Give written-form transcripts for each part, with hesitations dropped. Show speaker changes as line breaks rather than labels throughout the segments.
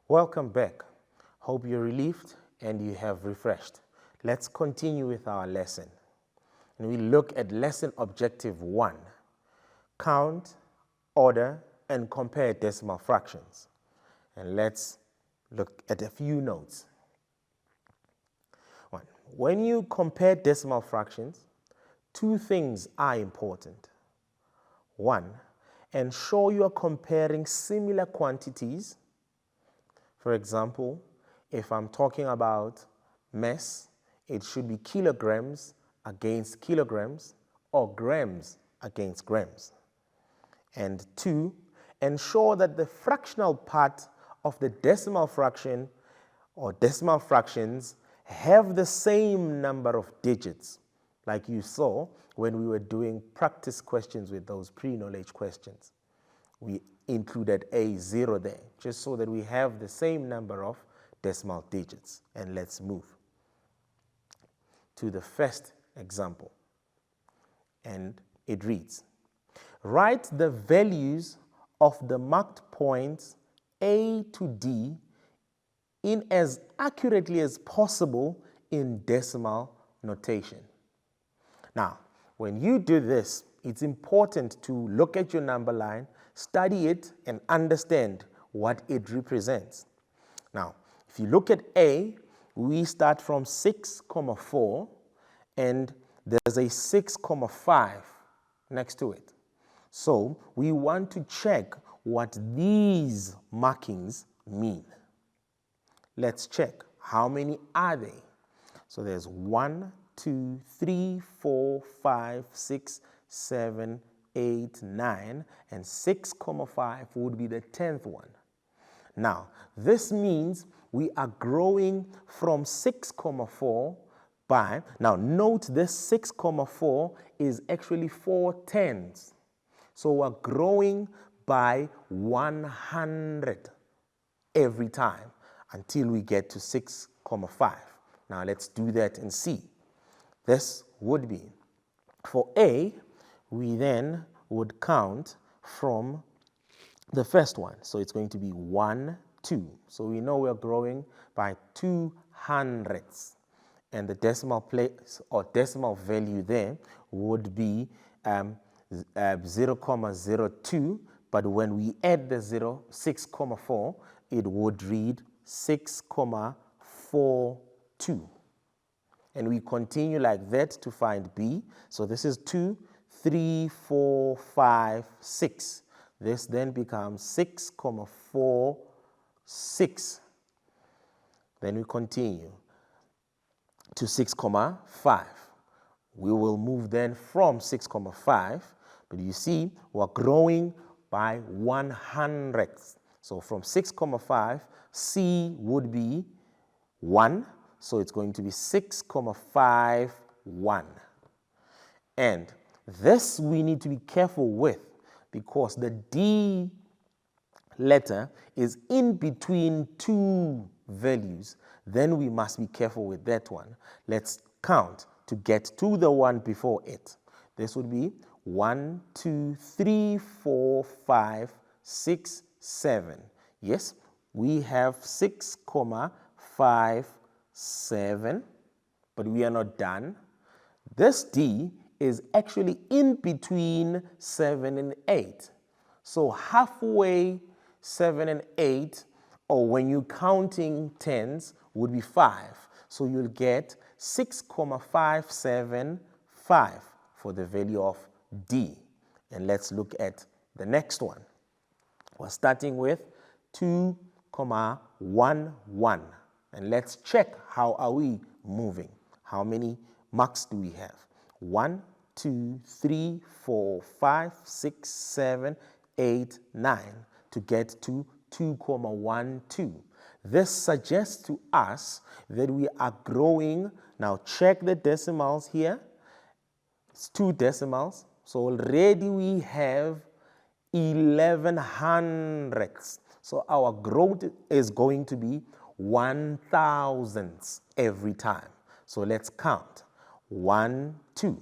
Welcome back. Hope you're relieved and you have refreshed. Let's continue with our lesson. And we look at lesson objective 1. Count, order, and compare decimal fractions. And let's look at a few notes. 1. When you compare decimal fractions, two things are important. 1. Ensure you are comparing similar quantities. For example, if I'm talking about mass, it should be kilograms against kilograms or grams against grams. And 2, ensure that the fractional part of the decimal fraction or decimal fractions have the same number of digits, like you saw when we were doing practice questions with those pre-knowledge questions. We included A0 there, just so that we have the same number of decimal digits. And let's move to the first example. And it reads, write the values of the marked points A to D in as accurately as possible in decimal notation. Now, when you do this, it's important to look at your number line, study it, and understand what it represents. Now, if you look at A, we start from 6,4, and there's a 6,5 next to it. So we want to check what these markings mean. Let's check. How many are they? So there's 1, 2, 3, 4, 5, 6, 7, 8, 9, and 6,5 would be the 10th one. Now, this means we are growing from 6,4 by, now note this 6,4 is actually 4 tenths. So we're growing by 100 every time until we get to 6,5. Now let's do that and see. This would be, for A, we then would count from the first one. So it's going to be 1, 2. So we know we're growing by 2 hundredths. And the decimal place or decimal value there would be 0,02. But when we add the 0, 6,4, it would read 6,42. And we continue like that to find B. So this is 2, 3, 4, 5, 6. This then becomes 6,46. Then we continue to 6,5. We will move then from 6,5, but you see we're growing by 100ths. So from 6,5, C would be 1. So it's going to be 6,51. And this we need to be careful with because the D letter is in between two values. Then we must be careful with that one. Let's count to get to the one before it. This would be 1, 2, 3, 4, 5, 6, 7. Yes, we have 6,57, but we are not done. This D is actually in between 7 and 8. So halfway 7 and 8, or when you're counting tens, would be 5. So you'll get 6,575 for the value of D. And let's look at the next one. We're starting with 2,11. And let's check how are we moving. How many marks do we have? 1, 2, 3, 4, 5, 6, 7, 8, 9 to get to 2,12. This suggests to us that we are growing. Now check the decimals here. It's 2 decimals. So already we have 11 hundredths. So our growth is going to be 1,000ths every time. So let's count. 1, 2.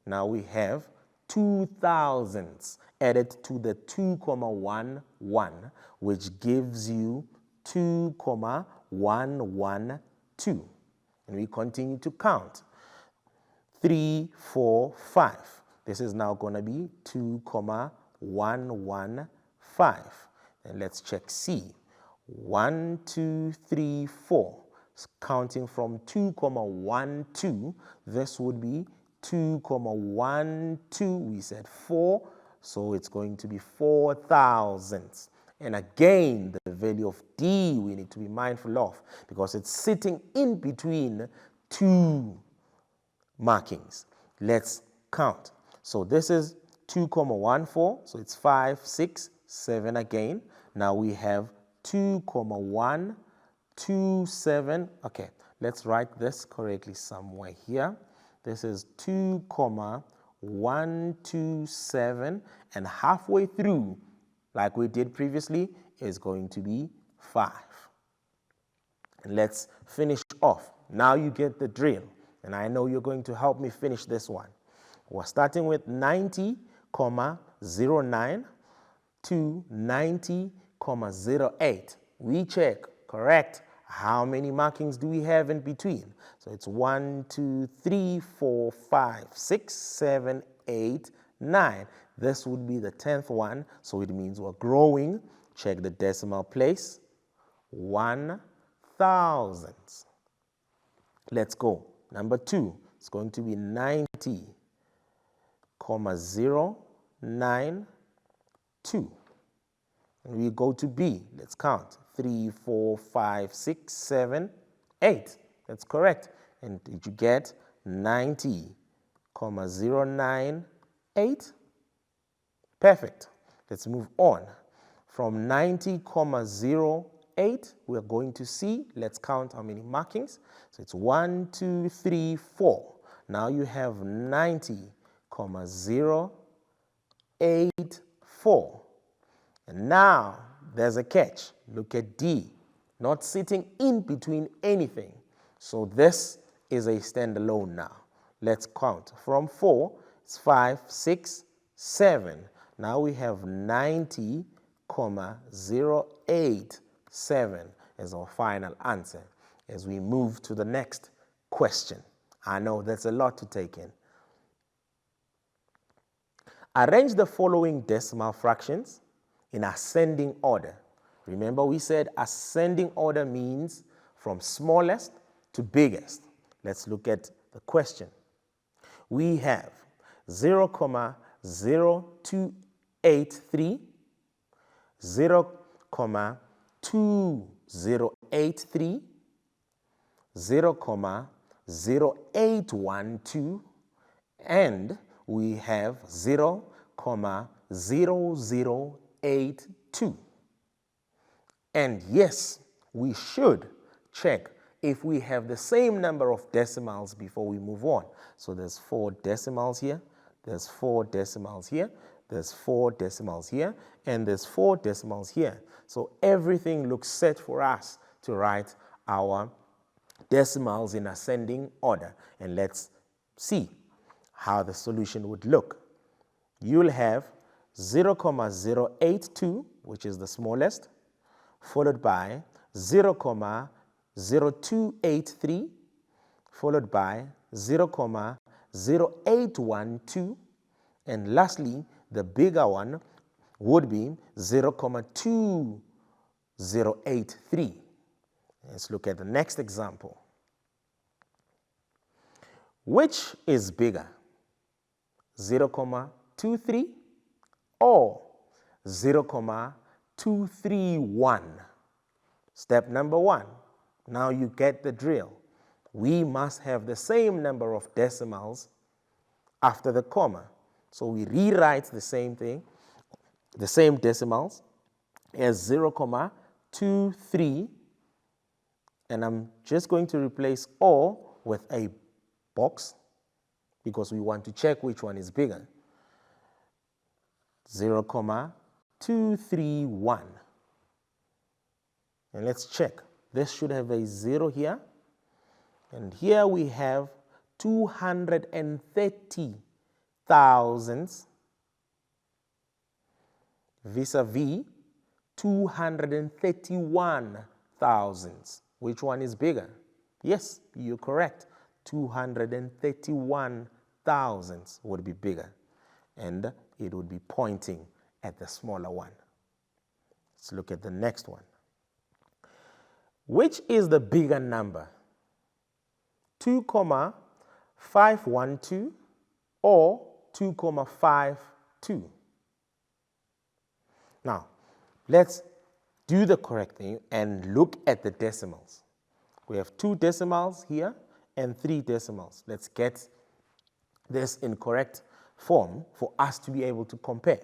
Now we have 2,000ths added to the 2,11, which gives you 2,112. And we continue to count. 3, 4, 5. This is now going to be 2,115. And let's check C. 1, 2, 3, 4. Counting from 2,12, this would be 2,12. We said 4, so it's going to be 4,000. And again, the value of D we need to be mindful of because it's sitting in between two markings. Let's count. So this is 2,14, so it's 5, 6, 7 again. Now we have 2,127. Okay, let's write this correctly somewhere here. This is 2,127, and halfway through, like we did previously, is going to be 5. And let's finish off. Now you get the drill, and I know you're going to help me finish this one. We're starting with 90,09 to 90,08. We check, correct. How many markings do we have in between? So it's 1, 2, 3, 4, 5, 6, 7, 8, 9. This would be the 10th one, so it means we're growing. Check the decimal place. 1,000. Let's go. Number 2, it's going to be 90,092. And we go to B. Let's count. 3, 4, 5, 6, 7, 8. That's correct. And did you get 90,098? Perfect. Let's move on. From 90,08, we're going to C. Let's count how many markings. So it's 1, 2, 3, 4. Now you have 90,084. And now there's a catch. Look at D, not sitting in between anything. So this is a standalone now. Let's count. From 4, it's 5, 6, 7. Now we have 90,087 as our final answer as we move to the next question. I know that's a lot to take in. Arrange the following decimal fractions in ascending order. Remember, we said ascending order means from smallest to biggest. Let's look at the question. We have 0,0283, 0,2083, 0,0812, and we have 0,0082. And yes, we should check if we have the same number of decimals before we move on. So there's 4 decimals here, there's 4 decimals here, there's 4 decimals here, and there's 4 decimals here. So everything looks set for us to write our decimals in ascending order. And let's see how the solution would look. You'll have 0,082, which is the smallest, followed by 0,0283, followed by 0,0812, and lastly, the bigger one would be 0,2083. Let's look at the next example. Which is bigger, 0,23 or 0,231? Step number 1. Now you get the drill. We must have the same number of decimals after the comma. So we rewrite the same thing, the same decimals as 0,23, and I'm just going to replace all with a box because we want to check which one is bigger. 0,231. And let's check. This should have a 0 here. And here we have 230 thousands vis-a-vis 231 thousands. Which one is bigger? Yes, you're correct. 231 thousandths would be bigger, and it would be pointing at the smaller one. Let's look at the next one. Which is the bigger number? 2,512 or 2,52? Now, let's do the correct thing and look at the decimals. We have 2 decimals here and 3 decimals. Let's get this in correct form for us to be able to compare.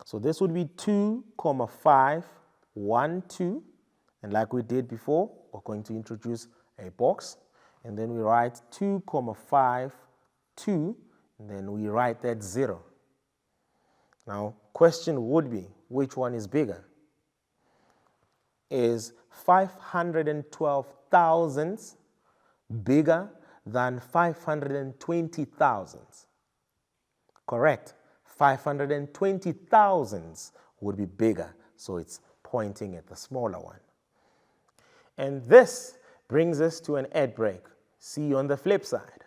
So this would be 2,512, and like we did before, we're going to introduce a box, and then we write 2,52, and then we write that 0. Now, question would be, which one is bigger? Is 512 thousandths bigger than 520 thousandths? Correct. 520 thousandths would be bigger, so it's pointing at the smaller one. And this brings us to an ad break. See you on the flip side.